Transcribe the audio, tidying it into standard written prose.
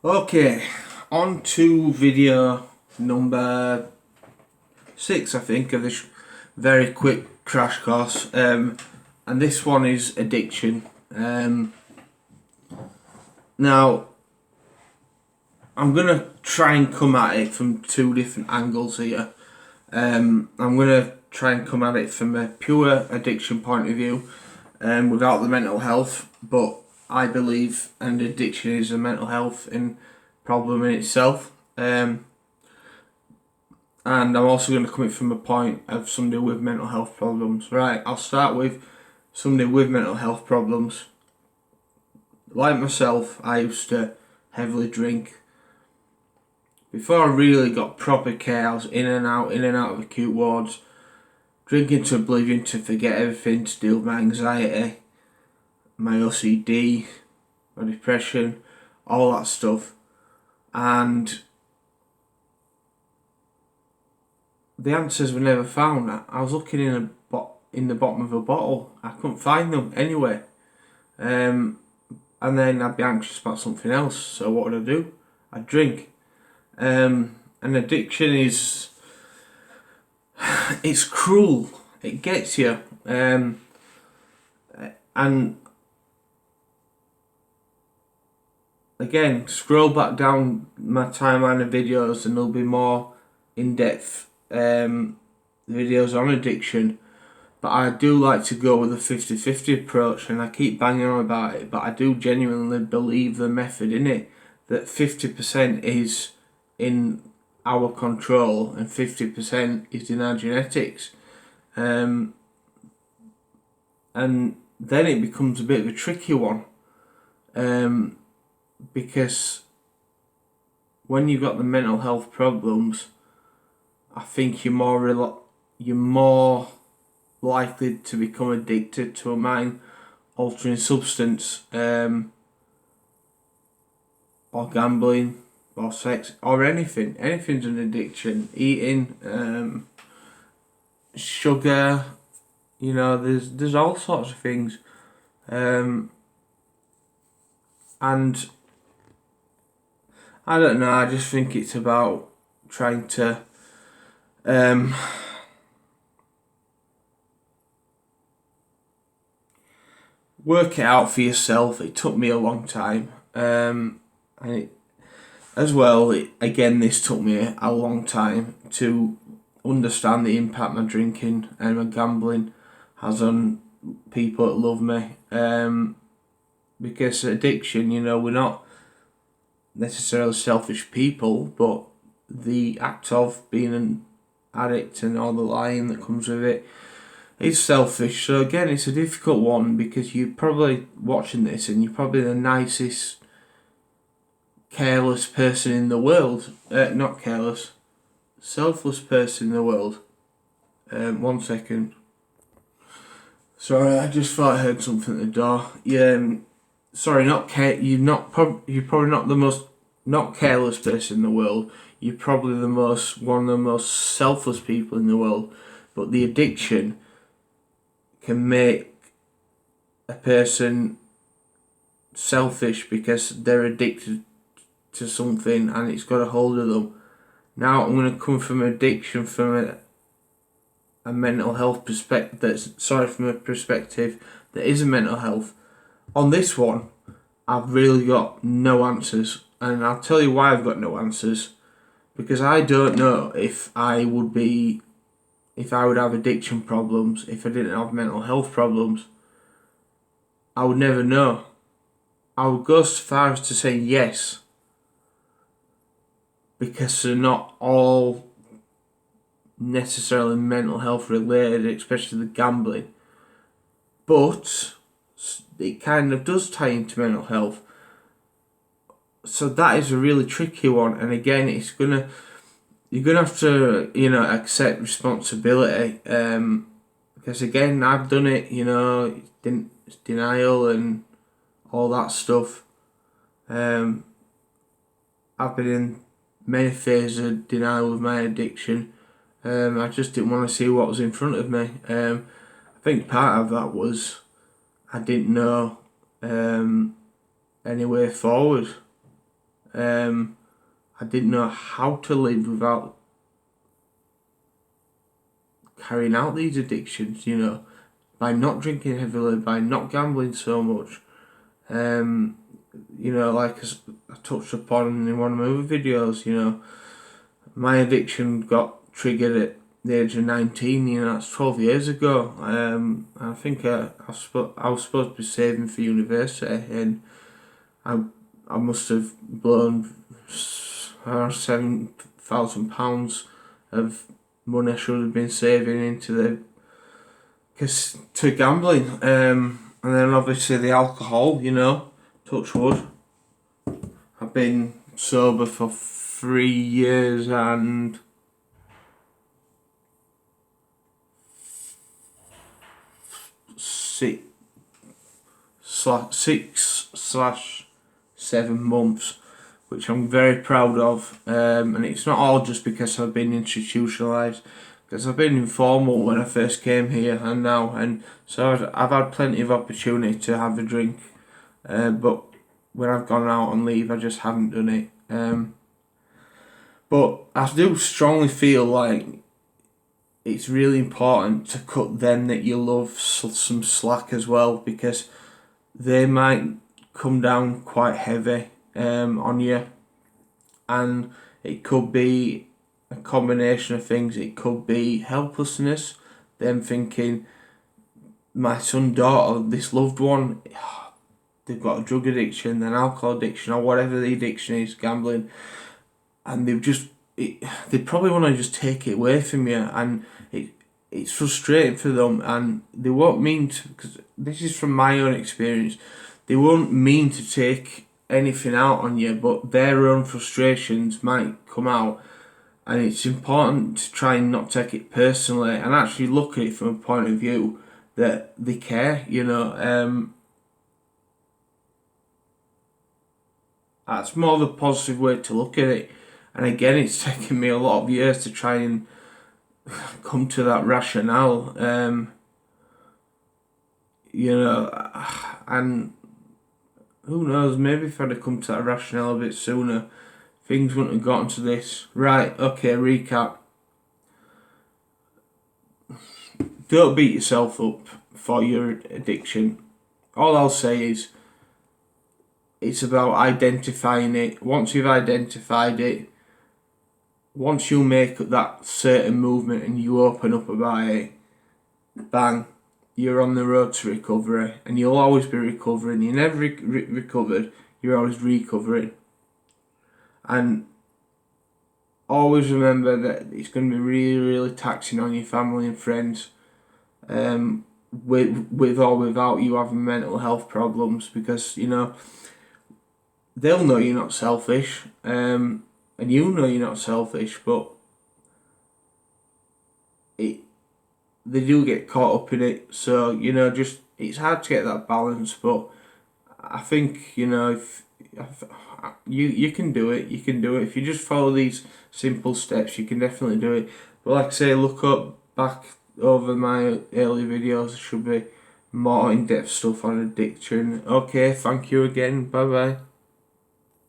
Okay, on to video number 6, I think, of this very quick crash course. And this one is addiction. Now, I'm going to try and come at it from two different angles here. I'm going to try and come at it from a pure addiction point of view, without the mental health, but I believe an addiction is a mental health problem in itself. And I'm also going to come in from a point of somebody with mental health problems. Right, I'll start with somebody with mental health problems. Like myself, I used to heavily drink. Before I really got proper care, I was in and out of acute wards, drinking to oblivion to forget everything, to deal with my anxiety, my OCD, my depression, all that stuff. And the answers were never found. I was looking in the bottom of a bottle. I couldn't find them anywhere. And then I'd be anxious about something else. So what would I do? I'd drink. An addiction is, it's cruel. It gets you. And again, scroll back down my timeline of videos and there'll be more in-depth videos on addiction. But I do like to go with a 50-50 approach, and I keep banging on about it, but I do genuinely believe the method in it, that 50% is in our control and 50% is in our genetics. And then it becomes a bit of a tricky one, because when you've got the mental health problems, I think you're more likely to become addicted to a mind-altering substance, or gambling, or sex, or anything. Anything's an addiction. Eating, sugar, there's all sorts of things. And I don't know, I just think it's about trying to work it out for yourself. It took me a long time, and this took me a long time to understand the impact my drinking and my gambling has on people that love me. Because addiction, we're not necessarily selfish people, but the act of being an addict and all the lying that comes with it is selfish. So again, it's a difficult one, because you're probably watching this and you're probably the nicest, careless person in the world. Not careless, selfless person in the world. 1 second. Sorry, I just thought I heard something at the door. Sorry, you're probably not the most not careless person in the world. You're probably one of the most selfless people in the world. But the addiction can make a person selfish because they're addicted to something and it's got a hold of them. Now I'm going to come from addiction from a mental health perspective. From a perspective that is a mental health. On this one, I've really got no answers, and I'll tell you why I've got no answers. Because I don't know if I would have addiction problems if I didn't have mental health problems. I would never know. I would go so far as to say yes, because they're not all necessarily mental health related, especially the gambling. But it kind of does tie into mental health. So that is a really tricky one, and again, you're gonna have to accept responsibility, because again, I've done it. Denial and all that stuff. I've been in many phases of denial with my addiction. I just didn't want to see what was in front of me. I think part of that was I didn't know any way forward. I didn't know how to live without carrying out these addictions, you know, by not drinking heavily, by not gambling so much. You know, like I touched upon in one of my other videos, you know, my addiction got triggered at the age of 19, you know, that's 12 years ago. I think I was supposed to be saving for university, and I must have blown £7,000 of money I should have been saving into to gambling. And then obviously the alcohol, you know, touch wood. I've been sober for 3 years and 6/7 months, which I'm very proud of. And it's not all just because I've been institutionalised, because I've been informal when I first came here and now, and so I've had plenty of opportunity to have a drink, but when I've gone out on leave I just haven't done it. But I do strongly feel like it's really important to cut them that you love some slack as well, because they might come down quite heavy on you, and it could be a combination of things. It could be helplessness, them thinking, my son, daughter, this loved one, they've got a drug addiction, an alcohol addiction, or whatever the addiction is, gambling, and they probably want to just take it away from you, and it's frustrating for them, and they won't mean to, because this is from my own experience, they won't mean to take anything out on you, but their own frustrations might come out, and it's important to try and not take it personally and actually look at it from a point of view that they care, you know. That's more of a positive way to look at it. And again, it's taken me a lot of years to try and come to that rationale. You know, and who knows, maybe if I'd have come to that rationale a bit sooner, things wouldn't have gotten to this. Right, okay, recap. Don't beat yourself up for your addiction. All I'll say is, it's about identifying it. Once you've identified it, once you make that certain movement and you open up about it, bang, you're on the road to recovery, and you'll always be recovering. You're never recovered, you're always recovering. And always remember that it's going to be really, really taxing on your family and friends, with or without you having mental health problems, because, you know, they'll know you're not selfish, and you know you're not selfish, but they do get caught up in it. So, you know, just, it's hard to get that balance, but I think, you know, if you can do it. You can do it if you just follow these simple steps. You can definitely do it. But like I say, look up back over my early videos. There should be more in-depth stuff on addiction. Okay, thank you again. Bye bye.